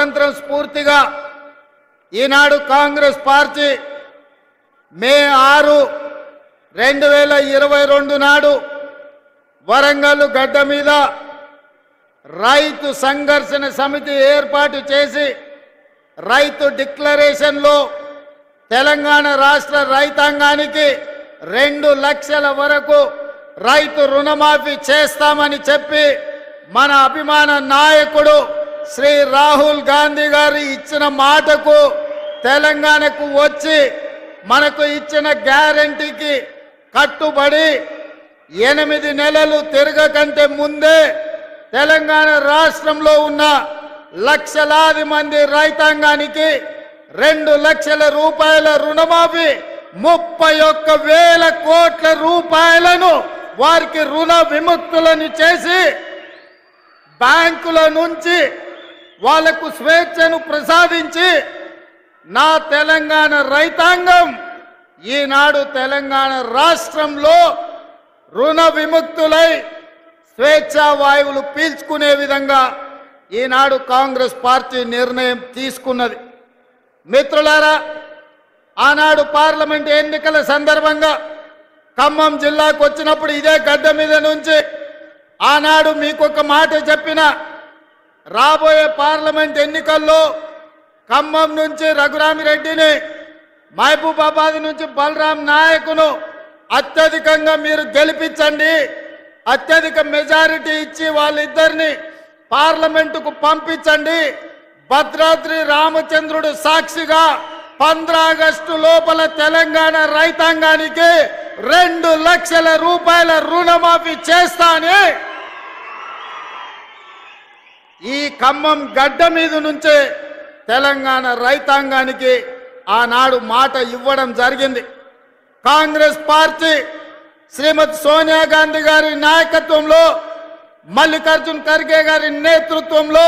స్వాతంత్రం స్ఫూర్తిగా ఈనాడు కాంగ్రెస్ పార్టీ మే 6, 2022 నాడు వరంగల్ గడ్డ మీద రైతు సంఘర్షణ సమితి ఏర్పాటు చేసి రైతు డిక్లరేషన్లో తెలంగాణ రాష్ట్ర రైతాంగానికి 2 లక్షల వరకు రైతు రుణమాఫీ చేస్తామని చెప్పి మన అభిమాన నాయకుడు శ్రీ రాహుల్ గాంధీ గారు ఇచ్చిన మాటకు తెలంగాణకు వచ్చి మనకు ఇచ్చిన గ్యారంటీకి కట్టుబడి 8 నెలలు తిరగకంటే ముందే తెలంగాణ రాష్ట్రంలో ఉన్న లక్షలాది మంది రైతాంగానికి 2 లక్షల రూపాయల రుణమాఫీ 31,000 కోట్ల రూపాయలను వారికి రుణ విముక్తులను చేసి బ్యాంకుల నుంచి వాళ్లకు స్వేచ్ఛను ప్రసాదించి నా తెలంగాణ రైతాంగం ఈనాడు తెలంగాణ రాష్ట్రంలో రుణ విముక్తులై స్వేచ్ఛా వాయువులు పీల్చుకునే విధంగా ఈనాడు కాంగ్రెస్ పార్టీ నిర్ణయం తీసుకున్నది. మిత్రులారా, ఆనాడు పార్లమెంట్ ఎన్నికల సందర్భంగా ఖమ్మం జిల్లాకు వచ్చినప్పుడు ఇదే గడ్డ మీద నుంచి ఆనాడు మీకు ఒక మాట చెప్పిన, రాబోయే పార్లమెంట్ ఎన్నికల్లో ఖమ్మం నుంచి రఘురామిరెడ్డిని, మహబూబాబాద్ నుంచి బలరాం నాయకును అత్యధికంగా మీరు గెలిపించండి, అత్యధిక మెజారిటీ ఇచ్చి వాళ్ళిద్దరిని పార్లమెంటుకు పంపించండి, భద్రాద్రి రామచంద్రుడు సాక్షిగా 15 ఆగస్టు లోపల తెలంగాణ రైతాంగానికి 2 లక్షల రూపాయల రుణమాఫీ చేస్తానే ఈ ఖమ్మం గడ్డ మీద నుంచే తెలంగాణ రైతాంగానికి ఆనాడు మాట ఇవ్వడం జరిగింది. కాంగ్రెస్ పార్టీ శ్రీమతి సోనియా గాంధీ గారి నాయకత్వంలో, మల్లికార్జున్ ఖర్గే గారి నేతృత్వంలో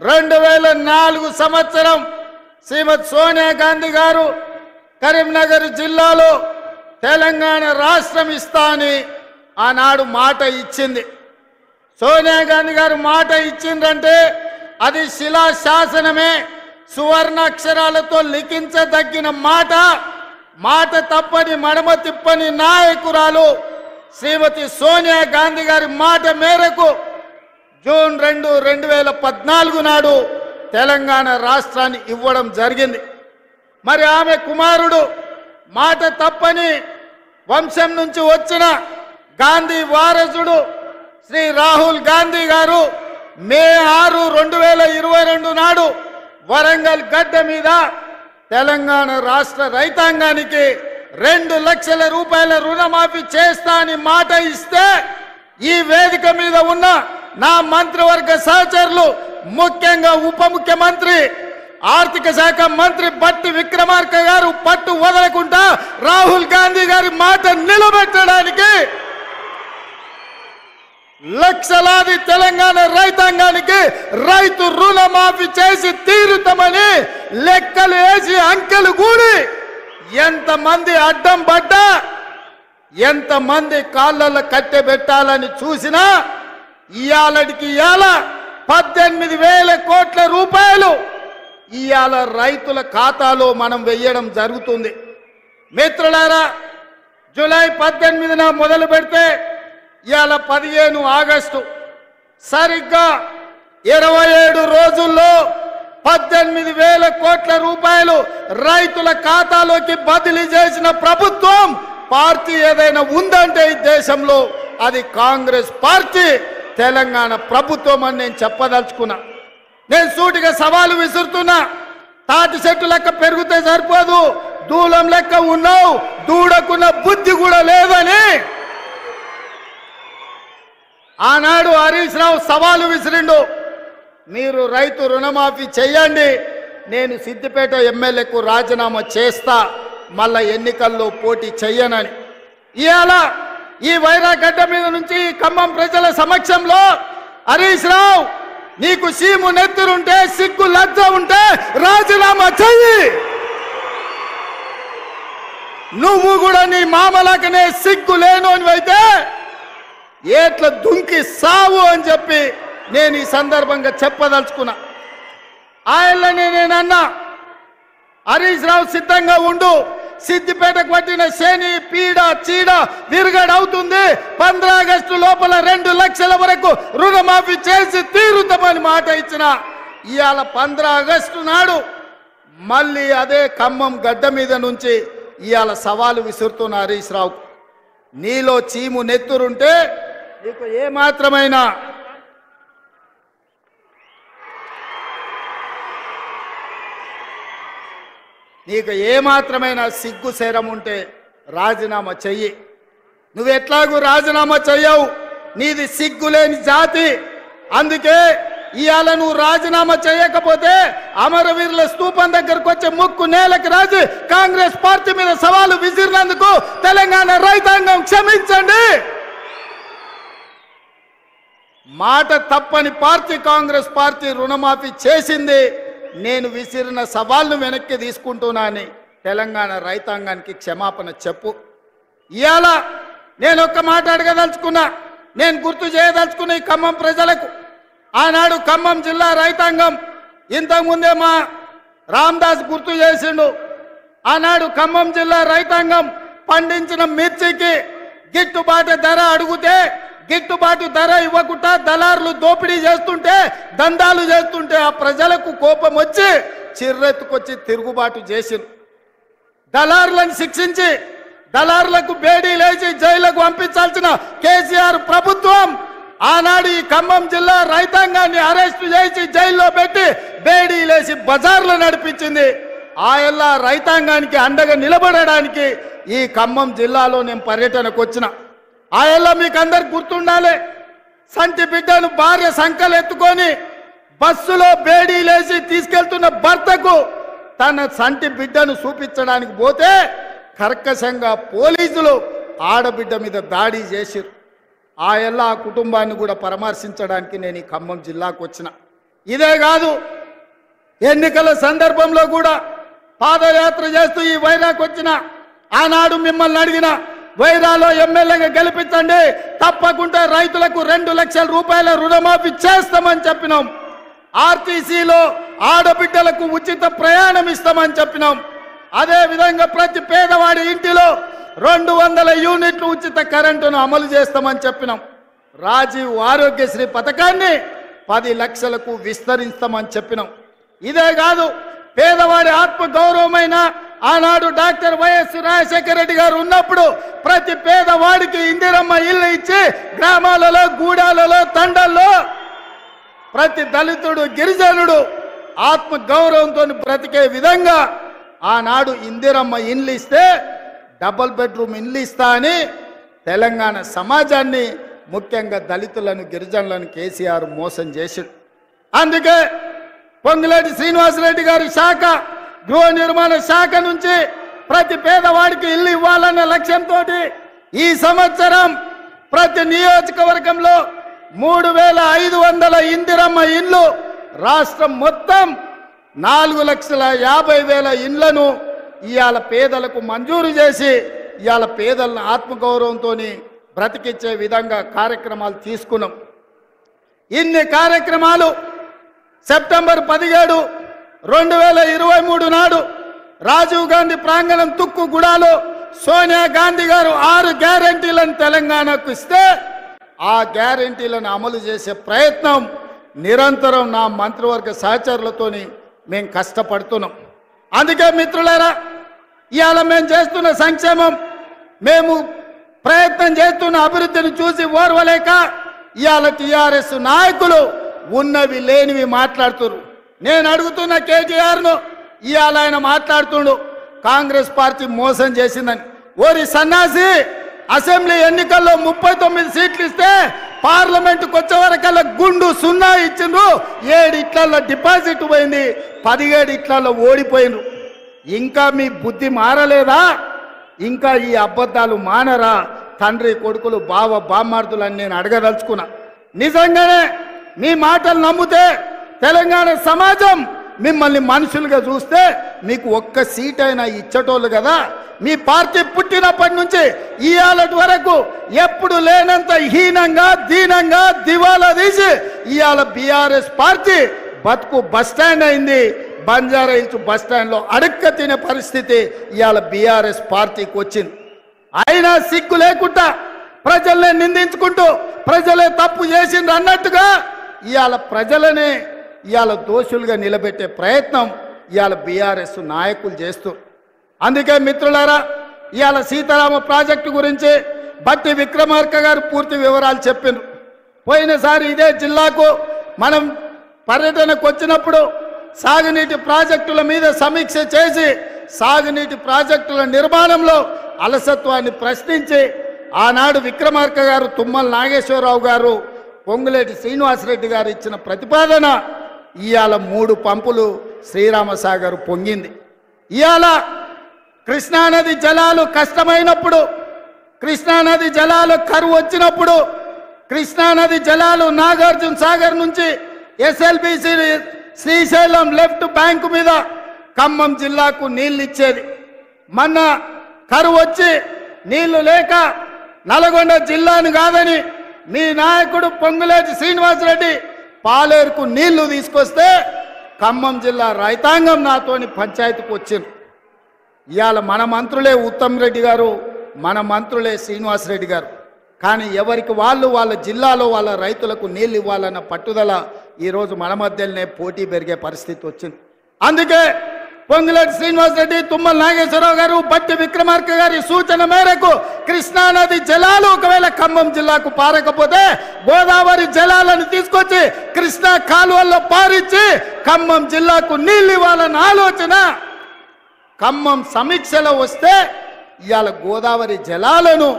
2004 సంవత్సరం శ్రీమతి సోనియా గాంధీ గారు కరీంనగర్ జిల్లాలో తెలంగాణ రాష్ట్రం ఇస్తా అని ఆనాడు మాట ఇచ్చింది. సోనియా గాంధీ గారు మాట ఇచ్చిందంటే అది శిలా శాసనమే, సువర్ణాక్షరాలతో లిఖించదగిన మాట. మాట తప్పని మడమ తిప్పని నాయకురాలు శ్రీమతి సోనియా గాంధీ గారి మాట మేరకు జూన్ 2, 2014 నాడు తెలంగాణ రాష్ట్రాన్ని ఇవ్వడం జరిగింది. మరి ఆమె కుమారుడు మాట తప్పని వంశం నుంచి వచ్చిన గాంధీ వారసుడు శ్రీ రాహుల్ గాంధీ గారు మే 6, 2022 నాడు వరంగల్ గడ్డ మీద తెలంగాణ రాష్ట్ర రైతాంగానికి 2 లక్షల రూపాయల రుణమాఫీ చేస్తా అని మాట ఇస్తే ఈ వేదిక మీద ఉన్న నా మంత్రివర్గ సహచరులు, ముఖ్యంగా ఉప ముఖ్యమంత్రి ఆర్థిక శాఖ మంత్రి బట్టి విక్రమార్క గారు పట్టు వదలకుండా రాహుల్ గాంధీ గారి మాట నిలబెట్టడానికి లక్షలాది తెలంగాణ రైతాంగానికి రైతు రుణమాఫీ చేసి తీరుతామని లెక్కలు వేసి అంకెలు కూడి ఎంతమంది అడ్డం పడ్డా, ఎంతమంది కాళ్ళల్లో కట్టెబెట్టాలని చూసినా ఇయాలటికి ఇయాల 18,000 కోట్ల రూపాయలు ఇయాల రైతుల ఖాతాలో మనం వెయ్యడం జరుగుతుంది. మిత్రులారా, జూలై 18న మొదలు పెడితే ఇయాల 15 ఆగస్టు, సరిగ్గా 27 రోజుల్లో 18,000 కోట్ల రూపాయలు రైతుల ఖాతాలోకి బదిలీ చేసిన ప్రభుత్వం పార్టీ ఏదైనా ఉందంటే ఈ దేశంలో అది కాంగ్రెస్ పార్టీ, తెలంగాణ ప్రభుత్వం అని నేను చెప్పదలుచుకున్నా. నేను సూటిగా సవాలు విసురుతున్నా. తాటి చెట్టు లెక్క పెరిగితే సరిపోదు, దూలం లెక్క ఉన్నావు, దూడకున్న బుద్ధి కూడా లేదని ఆనాడు హరీష్ రావు సవాలు విసిరిండు. మీరు రైతు రుణమాఫీ చెయ్యండి, నేను సిద్దిపేట ఎమ్మెల్యేకు రాజీనామా చేస్తా, మళ్ళా ఎన్నికల్లో పోటీ చెయ్యనని. ఇవాళ ఈ వైరాగడ్డ మీద నుంచి ఖమ్మం ప్రజల సమక్షంలో హరీష్ రావు, నీకు సీము నెత్తురుంటే, సిగ్గు లజ్జ ఉంటే రాజీనామా చెయ్యి. నువ్వు కూడా నీ మామలకనే సిగ్గు లేనోనివైతే ఏట్ల దుంకి సావు అని చెప్పి నేను ఈ సందర్భంగా చెప్పదలుచుకున్నా. ఆయననే నేనన్నా హరీష్ రావు సిద్ధంగా ఉండు, సిద్దిపేటకు పట్టిన శని పీడ చీడ విరుగడవుతుంది. 15 ఆగస్టు లోపల 2 లక్షల వరకు రుణమాఫీ చేసి తీరుతామని మాట ఇచ్చిన ఇవాళ 15 ఆగస్టు నాడు మళ్ళీ అదే ఖమ్మం గడ్డ మీద నుంచి ఇవాళ సవాలు విసురుతున్న హరీష్ రావు, నీలో చీము నెత్తురుంటే నీకు ఏమాత్రమైన సిగ్గు శరం ఉంటే రాజీనామా చెయ్యి. నువ్వు ఎట్లాగూ రాజీనామా చెయ్యవు, నీది సిగ్గులేని జాతి. అందుకే ఇవాళ నువ్వు రాజీనామా చేయకపోతే అమరవీరుల స్తూపం దగ్గరకు వచ్చే ముక్కు నేలకు రాజు కాంగ్రెస్ పార్టీ మీద సవాలు విసిరినందుకు తెలంగాణ రైతాంగం క్షమించండి. మాట తప్పని పార్టీ కాంగ్రెస్ పార్టీ రుణమాఫీ చేసింది. నేను విసిరిన సవాల్ను వెనక్కి తీసుకుంటున్నానని తెలంగాణ రైతాంగానికి క్షమాపణ చెప్పు. ఇవాళ నేను ఒక్క మాట అడగదలుచుకున్నా, నేను గుర్తు చేయదలుచుకున్న ఈ ఖమ్మం ప్రజలకు, ఆనాడు ఖమ్మం జిల్లా రైతాంగం ఇంతకుముందే మా రామదాస్ గుర్తు చేసిండు. ఆనాడు ఖమ్మం జిల్లా రైతాంగం పండించిన మిర్చికి గిట్టుబాటు ధర అడిగితే గిట్టుబాటు ధర ఇవ్వకుండా దళారులు దోపిడీ చేస్తుంటే దందాలు చేస్తుంటే ఆ ప్రజలకు కోపం వచ్చి చిర్రెత్తుకొచ్చి తిరుగుబాటు చేసిండు. దళారులను శిక్షించి దళారులకు బేడీ లేచి జైలుకు పంపించాల్సిన కేసీఆర్ ప్రభుత్వం ఆనాడు ఈ ఖమ్మం జిల్లా రైతాంగాన్ని అరెస్టు చేసి జైల్లో పెట్టి బేడీ లేచి బజార్లు నడిపించింది. ఆయల్లా రైతాంగానికి అండగా నిలబడడానికి ఈ ఖమ్మం జిల్లాలో నేను పర్యటనకు వచ్చిన. ఆయల్లా మీకు అందరికి గుర్తుండాలి, సంటి బిడ్డను భార్య సంకలు ఎత్తుకొని బస్సులో బేడీ లేచి తీసుకెళ్తున్న భర్తకు తన సంటి బిడ్డను చూపించడానికి పోతే కర్కశంగా పోలీసులు ఆడబిడ్డ మీద దాడి చేసిరు. ఆయల్లా ఆ కుటుంబాన్ని కూడా పరామర్శించడానికి నేను ఈ ఖమ్మం జిల్లాకు వచ్చిన. ఇదే కాదు, ఎన్నికల సందర్భంలో కూడా పాదయాత్ర చేస్తూ ఈ వైరాకు వచ్చిన. ఆనాడు మిమ్మల్ని అడిగిన, వైరాలో ఎమ్మెల్యేగా గెలిపించండి, తప్పకుండా రైతులకు 2 లక్షల రూపాయల రుణమాఫీ చేస్తామని చెప్పినాం. ఆర్టీసీలో ఆడబిడ్డలకు ఉచిత ప్రయాణం ఇస్తామని చెప్పినాం. అదేవిధంగా ప్రతి పేదవాడి ఇంటిలో 200 యూనిట్లు ఉచిత కరెంటును అమలు చేస్తామని చెప్పినాం. రాజీవ్ ఆరోగ్యశ్రీ పథకాన్ని 10 లక్షలకు విస్తరిస్తామని చెప్పినాం. ఇదే కాదు, పేదవాడి ఆత్మ గౌరవమైన ఆనాడు డాక్టర్ వైఎస్ రాజశేఖర రెడ్డి గారు ఉన్నప్పుడు ప్రతి పేదవాడికి ఇందిరమ్మ ఇల్లు ఇచ్చి గ్రామాలలో గూడాలలో తండల్లో ప్రతి దళితుడు గిరిజనుడు ఆత్మ గౌరవంతో బ్రతికే విధంగా ఆనాడు ఇందిరమ్మ ఇండ్లు ఇస్తే డబుల్ బెడ్రూమ్ ఇండ్లు ఇస్తా అని తెలంగాణ సమాజాన్ని ముఖ్యంగా దళితులను గిరిజనులను కేసీఆర్ మోసం చేశాడు. అందుకే పొంగులేటి శ్రీనివాసరెడ్డి గారి శాఖ గృహ నిర్మాణ శాఖ నుంచి ప్రతి పేదవాడికి ఇల్లు ఇవ్వాలన్న లక్ష్యంతో ఈ సంవత్సరం ప్రతి నియోజకవర్గంలో 3500 ఇందిరమ్మ ఇండ్లు రాష్ట్రం మొత్తం 4,50,000 ఇండ్లను ఇవాళ పేదలకు మంజూరు చేసి ఇవాళ పేదలను ఆత్మగౌరవంతో బ్రతికించే విధంగా కార్యక్రమాలు తీసుకున్నాం. ఇన్ని కార్యక్రమాలు సెప్టెంబర్ 17, 2023 నాడు రాజీవ్ గాంధీ ప్రాంగణం తుక్కుగూడలో సోనియా గాంధీ గారు 6 గ్యారెంటీలను తెలంగాణకు ఇస్తే ఆ గ్యారెంటీలను అమలు చేసే ప్రయత్నం నిరంతరం నా మంత్రివర్గ సహచరులతోని మేము కష్టపడుతున్నాం. అందుకే మిత్రులారా, ఇవాళ మేము చేస్తున్న సంక్షేమం, మేము ప్రయత్నం చేస్తున్న అభివృద్ధిని చూసి ఓర్వలేక ఇవాళ టీఆర్ఎస్ నాయకులు ఉన్నవి లేనివి మాట్లాడుతున్నారు. నేను అడుగుతున్న కేటీఆర్ను, ఇవాళ ఆయన మాట్లాడుతుండు కాంగ్రెస్ పార్టీ మోసం చేసిందని. ఓరి సన్నాసి, అసెంబ్లీ ఎన్నికల్లో 39 సీట్లు ఇస్తే పార్లమెంటుకు వచ్చే వరకల్లా గుండు 0 ఇచ్చిండ్రు. 7 ఇట్లలో డిపాజిట్ పోయింది, 17 ఇట్లలో ఓడిపోయిండ్రు. ఇంకా మీ బుద్ధి మారలేదా? ఇంకా ఈ అబద్ధాలు మానరా? తండ్రి కొడుకులు బావ బామ్మార్దులని నేను అడగదలుచుకున్నా. నిజంగానే మీ మాటలు నమ్మితే తెలంగాణ సమాజం మిమ్మల్ని మనుషులుగా చూస్తే మీకు ఒక్క సీట్ అయినా ఇచ్చటోళ్ళు కదా. మీ పార్టీ పుట్టినప్పటి నుంచి ఇవాళ వరకు ఎప్పుడు లేనంత హీనంగా దీనంగా దివాలా తీసి ఇవాళ బీఆర్ఎస్ పార్టీ బతుకు బస్టాండ్ అయింది. బంజారా హిల్స్ బస్టాండ్లో అడక్క తినే పరిస్థితి ఇవాళ బీఆర్ఎస్ పార్టీకి వచ్చింది. అయినా సిగ్గు లేకుండా ప్రజల్ని నిందించుకుంటూ ప్రజలే తప్పు చేసిండ్రు అన్నట్టుగా ఇవాళ ప్రజలనే ఇవాళ దోషులుగా నిలబెట్టే ప్రయత్నం ఇవాళ బీఆర్ఎస్ నాయకులు చేస్తూ. అందుకే మిత్రులారా, ఇవాళ సీతారామ ప్రాజెక్టు గురించి బట్టి విక్రమార్క గారు పూర్తి వివరాలు చెప్పిండ్రు. పోయినసారి ఇదే జిల్లాకు మనం పర్యటనకు వచ్చినప్పుడు సాగునీటి ప్రాజెక్టుల మీద సమీక్ష చేసి సాగునీటి ప్రాజెక్టుల నిర్మాణంలో అలసత్వాన్ని ప్రశ్నించి ఆనాడు విక్రమార్క గారు, తుమ్మల నాగేశ్వరరావు గారు, పొంగులేటి శ్రీనివాసరెడ్డి గారు ఇచ్చిన ప్రతిపాదన ఇవాళ 3 పంపులు శ్రీరామసాగర్ పొంగింది. ఇవాళ కృష్ణానది జలాలు కష్టమైనప్పుడు, కృష్ణానది జలాలు కరువు వచ్చినప్పుడు, కృష్ణానది జలాలు నాగార్జున సాగర్ నుంచి ఎస్ఎల్బిసి శ్రీశైలం లెఫ్ట్ బ్యాంకు మీద ఖమ్మం జిల్లాకు నీళ్ళు ఇచ్చేది. మొన్న కరువు వచ్చి నీళ్లు లేక నల్గొండ జిల్లాను కాదని మీ నాయకుడు పొంగులేటి శ్రీనివాసరెడ్డి పాలేరుకు నీళ్లు తీసుకొస్తే ఖమ్మం జిల్లా రైతాంగం నాతోని పంచాయతీకి వచ్చింది. ఇవాళ మన మంత్రులే ఉత్తమ్ రెడ్డి గారు, మన మంత్రులే శ్రీనివాసరెడ్డి గారు. కానీ ఎవరికి వాళ్ళు వాళ్ళ జిల్లాలో వాళ్ళ రైతులకు నీళ్ళు ఇవ్వాలన్న పట్టుదల ఈరోజు మన మధ్యలోనే పోటీ పెరిగే పరిస్థితి వచ్చింది. అందుకే పొంగులేటి శ్రీనివాసరెడ్డి, తుమ్మల నాగేశ్వరరావు గారు, బట్టి విక్రమార్క గారి సూచన మేరకు కృష్ణానది జలాలు ఒకవేళ ఖమ్మం జిల్లాకు పారకపోతే గోదావరి జలాలను తీసుకొచ్చి కృష్ణా కాలువల్లో పారించి ఖమ్మం జిల్లాకు నీళ్ళు ఇవ్వాలన్న ఆలోచన ఖమ్మం సమీక్షలో వస్తే ఇవాళ గోదావరి జలాలను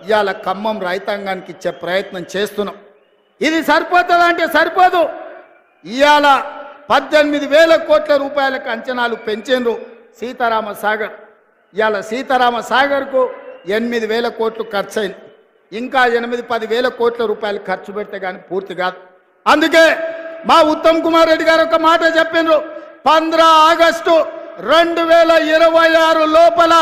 ఇవాళ ఖమ్మం రైతాంగానికి ఇచ్చే ప్రయత్నం చేస్తున్నాం. ఇది సరిపోతుందా అంటే సరిపోదు. ఇవాళ 18,000 కోట్ల రూపాయలకు అంచనాలు పెంచిండ్రు సీతారామ సాగర్. ఇవాళ సీతారామ సాగర్కు 8,000 కోట్లు ఖర్చు అయింది. ఇంకా 8-10,000 కోట్ల రూపాయలు ఖర్చు పెడితే కానీ పూర్తి కాదు. అందుకే మా ఉత్తమ్ కుమార్ రెడ్డి గారు ఒక మాట చెప్పిండ్రు, 15 ఆగస్టు 2026 లోపల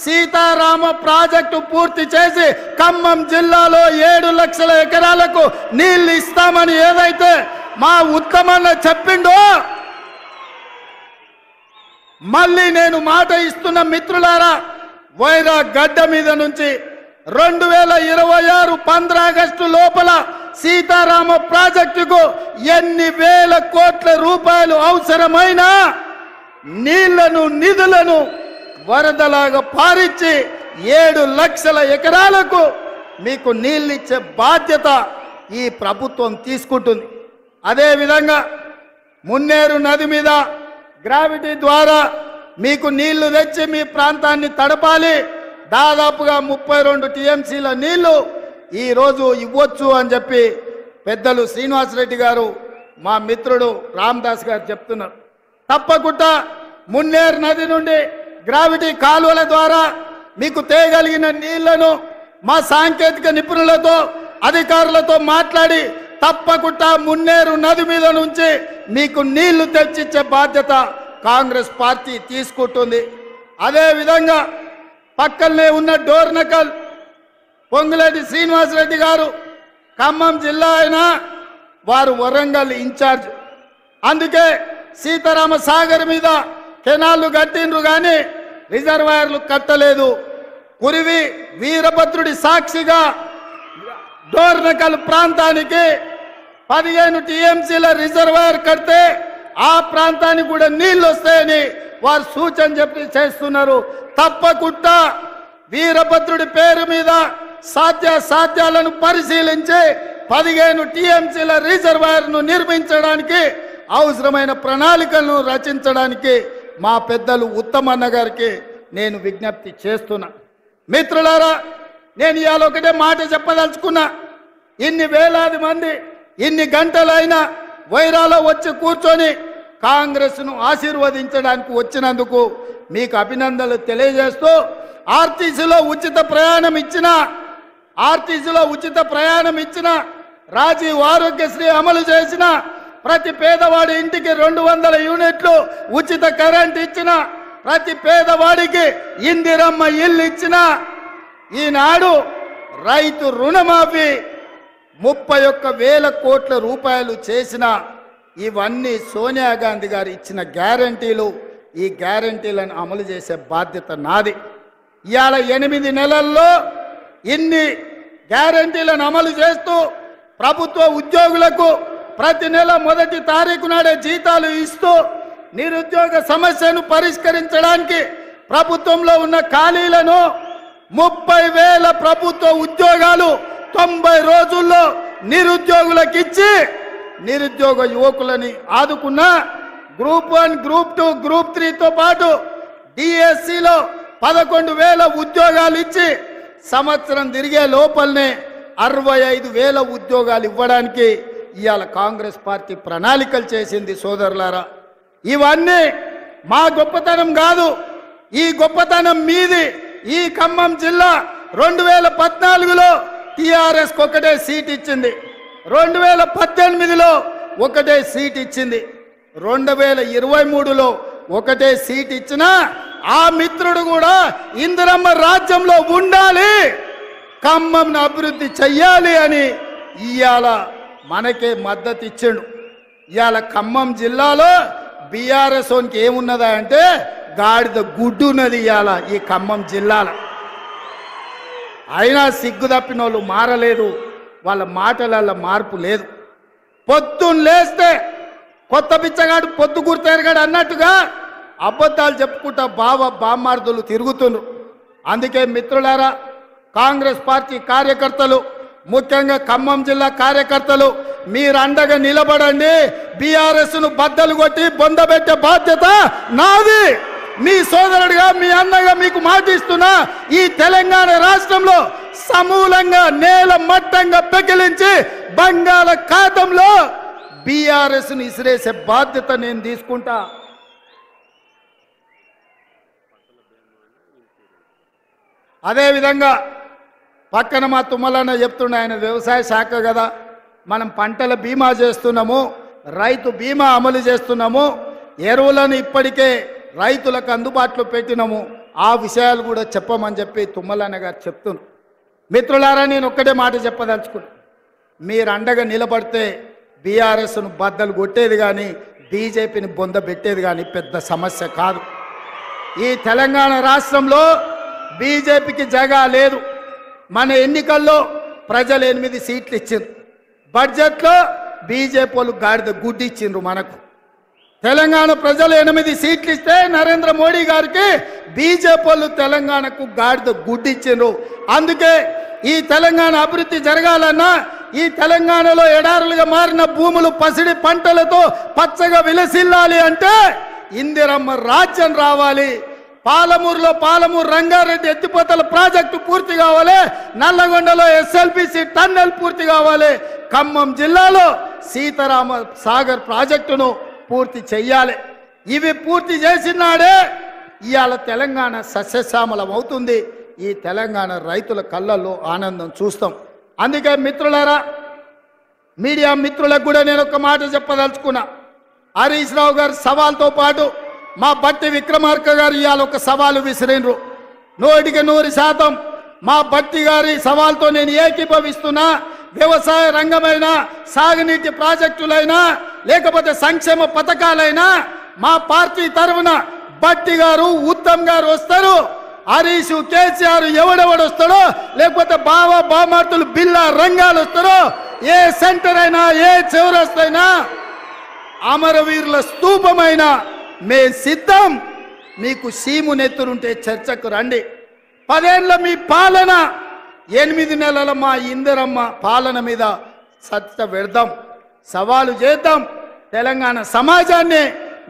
సీతారామ ప్రాజెక్టు పూర్తి చేసి ఖమ్మం జిల్లాలో 7 లక్షల ఎకరాలకు నీళ్లు ఇస్తామని ఏదైతే మా ఉత్తమన్న చెప్పిండో, మళ్ళీ నేను మాట ఇస్తున్న మిత్రులారా, వైరా గడ్డ మీద నుంచి 2026 15 ఆగస్టు లోపల సీతారామ ప్రాజెక్టుకు ఎన్ని వేల కోట్ల రూపాయలు అవసరమైన నీళ్లను నిధులను వరదలాగా పారించి 7 లక్షల ఎకరాలకు మీకు నీళ్ళు ఇచ్చే బాధ్యత ఈ ప్రభుత్వం తీసుకుంటుంది. అదేవిధంగా మున్నేరు నది మీద గ్రావిటీ ద్వారా మీకు నీళ్లు తెచ్చి మీ ప్రాంతాన్ని తడపాలి. దాదాపుగా 32 టీఎంసీల నీళ్లు ఈరోజు ఇవ్వచ్చు అని చెప్పి పెద్దలు శ్రీనివాసరెడ్డి గారు, మా మిత్రుడు రామదాస్ గారు చెప్తున్నారు. తప్పకుండా మున్నేరు నది నుండి గ్రావిటీ కాలువల ద్వారా మీకు తేగలిగిన నీళ్లను మా సాంకేతిక నిపుణులతో అధికారులతో మాట్లాడి తప్పకుండా మున్నేరు నది మీద నుంచి మీకు నీళ్లు తెచ్చిచ్చే బాధ్యత కాంగ్రెస్ పార్టీ తీసుకుంటుంది. అదేవిధంగా పక్కనే ఉన్న డోర్నకల్ పొంగులేటి శ్రీనివాసరెడ్డి గారు ఖమ్మం జిల్లా అయినా వారు వరంగల్ ఇన్ఛార్జ్. అందుకే సీతారామ సాగర్ మీద కెనాళ్లు కట్టిండ్రు కానీ రిజర్వాయర్లు కట్టలేదు. కురివి వీరభద్రుడి సాక్షిగా డోర్నకల్ ప్రాంతానికి 15 టీఎంసీల రిజర్వాయర్ కడితే ఆ ప్రాంతానికి కూడా నీళ్లు వస్తాయని వారు సూచన చెప్పి చేస్తున్నారు. తప్పకుండా వీరభద్రుడి పేరు మీద సాధ్యాలను పరిశీలించి 15 టీఎంసీల రిజర్వాయర్ను నిర్మించడానికి అవసరమైన ప్రణాళికలను రచించడానికి మా పెద్దలు ఉత్తమన్న గారికి నేను విజ్ఞప్తి చేస్తున్నా. మిత్రులారా, నేను ఇవాళ ఒకటే మాట చెప్పదలుచుకున్నా. ఇన్ని వేలాది మంది ఇన్ని గంటలైనా వైరాలో వచ్చి కూర్చొని కాంగ్రెస్ను ఆశీర్వదించడానికి వచ్చినందుకు మీకు అభినందనలు తెలియజేస్తూ, ఆర్టీసీలో ఉచిత ప్రయాణం ఇచ్చిన రాజీవ్ ఆరోగ్యశ్రీ అమలు చేసిన ప్రతి పేదవాడి ఇంటికి 200 యూనిట్లు ఉచిత కరెంట్ ఇచ్చిన ప్రతి పేదవాడికి ఇందిరమ్మ ఇల్లు ఇచ్చిన ఈనాడు రైతు రుణమాఫీ 31,000 కోట్ల రూపాయలు చేసిన ఇవన్నీ సోనియా గాంధీ గారు ఇచ్చిన గ్యారంటీలు. ఈ గ్యారంటీలను అమలు చేసే బాధ్యత నాది. ఇవాళ 8 నెలల్లో ఇన్ని గ్యారంటీలను అమలు చేస్తూ ప్రభుత్వ ఉద్యోగులకు ప్రతి నెల మొదటి తారీఖు నాడే జీతాలు ఇస్తూ నిరుద్యోగ సమస్యను పరిష్కరించడానికి ప్రభుత్వంలో ఉన్న ఖాళీలను 30,000 ప్రభుత్వ ఉద్యోగాలు 90 రోజుల్లో నిరుద్యోగులకు ఇచ్చి నిరుద్యోగ యువకులని ఆదుకున్న గ్రూప్ 1, గ్రూప్ 2, గ్రూప్ 3తో పాటు డిఎస్సిలో 11,000 ఉద్యోగాలు ఇచ్చి సంవత్సరం తిరిగే లోపలనే 65,000 ఉద్యోగాలు ఇవ్వడానికి ఇవాళ కాంగ్రెస్ పార్టీ ప్రణాళికలు చేసింది. సోదరులారా, ఇవన్నీ మా గొప్పతనం కాదు, ఈ గొప్పతనం మీది. ఈ ఖమ్మం జిల్లా 2014లో టిఆర్ఎస్ ఒకటే సీట్ ఇచ్చింది, 2018లో ఒకటే సీట్ ఇచ్చింది, 2023లో ఒకటే సీట్ ఇచ్చినా ఆ మిత్రుడు కూడా ఇందిరమ్మ రాజ్యంలో ఉండాలి, ఖమ్మంను అభివృద్ధి చెయ్యాలి అని ఇవాళ మనకే మద్దతు ఇచ్చిండు. ఇవాళ ఖమ్మం జిల్లాలో బీఆర్ఎస్ ఓన్కి ఏమున్నదా అంటే గాడిద గుడ్డు ఉన్నది ఇవాళ ఈ ఖమ్మం జిల్లాలో. అయినా సిగ్గు తప్పిన వాళ్ళు మారలేదు, వాళ్ళ మాటలలో మార్పు లేదు. పొద్దున్న లేస్తే కొత్త బిచ్చగాడు పొద్దు గుర్తెరగాడు అన్నట్టుగా అబద్ధాలు చెప్పుకుంటా బామ్మార్దులు తిరుగుతున్నారు. అందుకే మిత్రులారా, కాంగ్రెస్ పార్టీ కార్యకర్తలు, ముఖ్యంగా ఖమ్మం జిల్లా కార్యకర్తలు మీరు అండగా నిలబడండి. బీఆర్ఎస్ను బద్దలు కొట్టి బొందబెట్టే బాధ్యత నాది. మీ సోదరుడిగా, మీ అన్నగా మీకు మాటిస్తున్నా, ఈ తెలంగాణ రాష్ట్రంలో సమూలంగా నేల మట్టంగా పెకిలించి బంగాళాఖాతంలో బీఆర్ఎస్ను ఇసిరేసే బాధ్యత నేను తీసుకుంటా. అదేవిధంగా పక్కన మా తుమ్మలన్న చెప్తుండే, ఆయన వ్యవసాయ శాఖ కదా, మనం పంటల బీమా చేస్తున్నాము, రైతు బీమా అమలు చేస్తున్నాము, ఎరువులను ఇప్పటికే రైతులకు అందుబాటులో పెట్టినాము, ఆ విషయాలు కూడా చెప్పమని చెప్పి తుమ్మలన్న గారు చెప్తున్నారు. మిత్రులారా, నేను ఒక్కటే మాట చెప్పదలుచుకున్నా, మీరు అండగా నిలబడితే బీఆర్ఎస్ను బద్దలు కొట్టేది కానీ బీజేపీని బొంద పెట్టేది కానీ పెద్ద సమస్య కాదు. ఈ తెలంగాణ రాష్ట్రంలో బీజేపీకి జగా లేదు. మన ఎన్నికల్లో ప్రజలు 8 సీట్లు ఇచ్చిండ్రు, బడ్జెట్లో బీజేపీ వాళ్ళు గాడిద గుడ్డి ఇచ్చిండ్రు. మనకు తెలంగాణ ప్రజలు 8 సీట్లు ఇస్తే నరేంద్ర మోడీ గారికి బీజేపీ వాళ్ళు తెలంగాణకు గాడిద గుడ్డి ఇచ్చిండ్రు. అందుకే ఈ తెలంగాణ అభివృద్ధి జరగాలన్నా, ఈ తెలంగాణలో ఎడారులుగా మారిన భూములు పసిడి పంటలతో పచ్చగా విలసిల్లాలి అంటే ఇందిరమ్మ రాజ్యం రావాలి. పాలమూరు రంగారెడ్డి ఎత్తిపోతల ప్రాజెక్టు పూర్తి కావాలి, నల్లగొండలో ఎస్ఎల్బిసి టన్నెల్ పూర్తి కావాలి, ఖమ్మం జిల్లాలో సీతారామ సాగర్ ప్రాజెక్టును పూర్తి చెయ్యాలి. ఇవి పూర్తి చేసినాడే ఇవాళ తెలంగాణ సస్యశ్యామలం అవుతుంది. ఈ తెలంగాణ రైతుల కళ్ళల్లో ఆనందం చూస్తాం. అందుకే మిత్రులారా, మీడియా మిత్రులకు కూడా నేను ఒక మాట చెప్పదలుచుకున్నా. హరీష్ రావు గారి సవాల్తో పాటు మా బట్టి విక్రమార్క గారు ఇవాళ ఒక సవాలు విసిరినరు. 100% మా బట్టి గారి సవాల్తో నేను ఏకీభవిస్తున్నా. వ్యవసాయ రంగమైన, సాగునీటి ప్రాజెక్టులైనా, లేకపోతే సంక్షేమ పథకాలైనా మా పార్టీ తరఫున బట్టి గారు, ఉత్తమ్ గారు వస్తారు. హరీష్, కేసీఆర్ ఎవడెవడు వస్తాడో, లేకపోతే బామార్తులు బిల్లా రంగాలు వస్తారో, ఏ సెంటర్ అయినా, ఏ చౌరస్తైనా, అమరవీరుల స్తూపమైన మేము సిద్ధం. మీకు సీము నెత్తురుంటే చర్చకు రండి. 10 ఏళ్ల మీ పాలన, 8 నెలల మా ఇందిరమ్మ పాలన మీద చర్చ పెడదాం, సవాలు చేద్దాం. తెలంగాణ సమాజాన్ని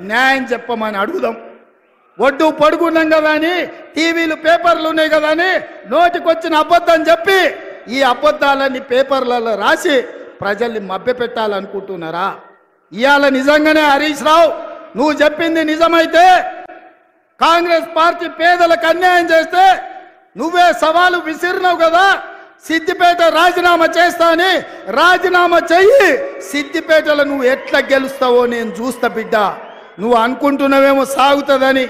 న్యాయం చెప్పమని అడుగుదాం. ఒడ్డు పడుకున్నాం కదా అని, టీవీలు పేపర్లు ఉన్నాయి కదా అని నోటికొచ్చిన అబద్ధం చెప్పి ఈ అబద్ధాలన్నీ పేపర్లలో రాసి ప్రజల్ని మభ్యపెట్టాలనుకుంటున్నారా? ఇవాళ నిజంగానే హరీష్ రావు, నువ్వు చెప్పింది నిజమైతే, కాంగ్రెస్ పార్టీ పేదలకు అన్యాయం చేస్తే నువ్వే సవాలు విసిరినావు కదా, సిద్దిపేట రాజీనామా చేస్తా అని. రాజీనామా చెయ్యి, సిద్దిపేటలో నువ్వు ఎట్లా గెలుస్తావో నేను చూస్తా బిడ్డ. నువ్వు అనుకుంటున్నావేమో సాగుతుందని,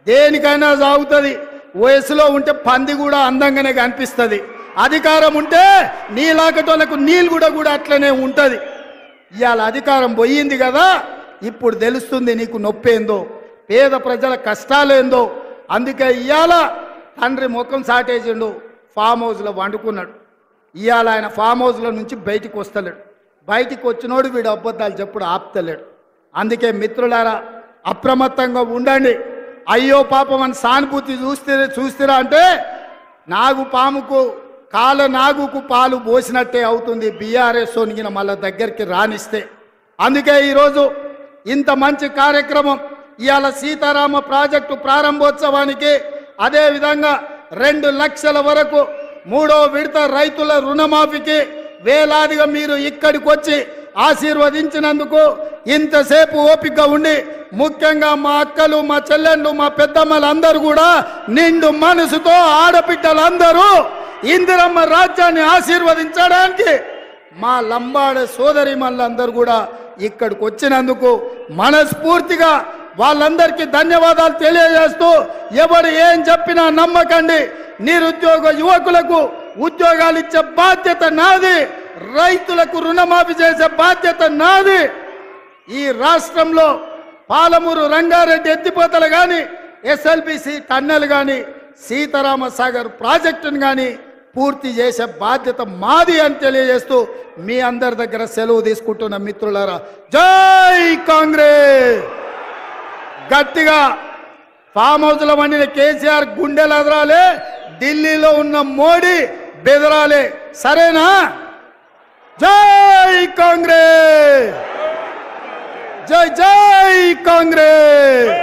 దేనికైనా సాగుతుంది. వయసులో ఉంటే పంది కూడా అందంగానే కనిపిస్తుంది, అధికారం ఉంటే నీలాకటోళ్ళకు నీళ్ళు కూడా అట్లనే ఉంటుంది. ఇవాళ అధికారం పోయింది కదా, ఇప్పుడు తెలుస్తుంది నీకు నొప్పేందో, పేద ప్రజల కష్టాలేందో. అందుకే ఇవాళ తండ్రి ముఖం సాటేసిండు, ఫామ్ హౌస్లో వండుకున్నాడు. ఇవాళ ఆయన ఫామ్ హౌస్లో నుంచి బయటికి వస్తలేడు. బయటికి వచ్చినోడు వీడు అబద్ధాలు చెప్పుడు ఆపుతలేడు. అందుకే మిత్రులారా, అప్రమత్తంగా ఉండండి. అయ్యో పాపం అని సానుభూతి చూస్తారా అంటే నాగు పాముకు కాల నాగుకు పాలు పోసినట్టే అవుతుంది బీఆర్ఎస్ సోనిగిన మళ్ళీ దగ్గరికి రానిస్తే. అందుకే ఈరోజు ఇంత మంచి కార్యక్రమం ఇవాళ సీతారామ ప్రాజెక్టు ప్రారంభోత్సవానికి, అదేవిధంగా 2 లక్షల వరకు 3వ విడత రైతుల రుణమాఫీకి వేలాదిగా మీరు ఇక్కడికి వచ్చి ఆశీర్వదించినందుకు, ఇంతసేపు ఓపిక ఉండి, ముఖ్యంగా మా అక్కలు, మా చెల్లెళ్ళు, మా పెద్దమ్మలందరూ కూడా నిండు మనసుతో ఆడబిడ్డలందరూ ఇందిరమ్మ రాజ్యాన్ని ఆశీర్వదించడానికి మా లంబాడ సోదరి మళ్ళందరూ కూడా ఇక్కడికి వచ్చినందుకు మనస్ఫూర్తిగా వాళ్ళందరికీ ధన్యవాదాలు తెలియజేస్తూ, ఎవరు ఏం చెప్పినా నమ్మకండి. నిరుద్యోగ యువకులకు ఉద్యోగాలు ఇచ్చే బాధ్యత నాది, రైతులకు రుణమాఫీ చేసే బాధ్యత నాది. ఈ రాష్ట్రంలో పాలమూరు రంగారెడ్డి ఎత్తిపోతలు కానీ, ఎస్ఎల్బిసి టన్నెల్ కానీ, సీతారామ సాగర్ ప్రాజెక్టును కానీ పూర్తి చేసే బాధ్యత మాది అని తెలియజేస్తూ మీ అందరి దగ్గర సెలవు తీసుకుంటున్న మిత్రులారా, జై కాంగ్రెస్. గట్టిగా ఫామ్ హౌస్లో వండిన కేసీఆర్ గుండెలు అదరాలే, ఢిల్లీలో ఉన్న మోడీ బెదరాలే. సరేనా? జై కాంగ్రెస్, జై జై కాంగ్రెస్.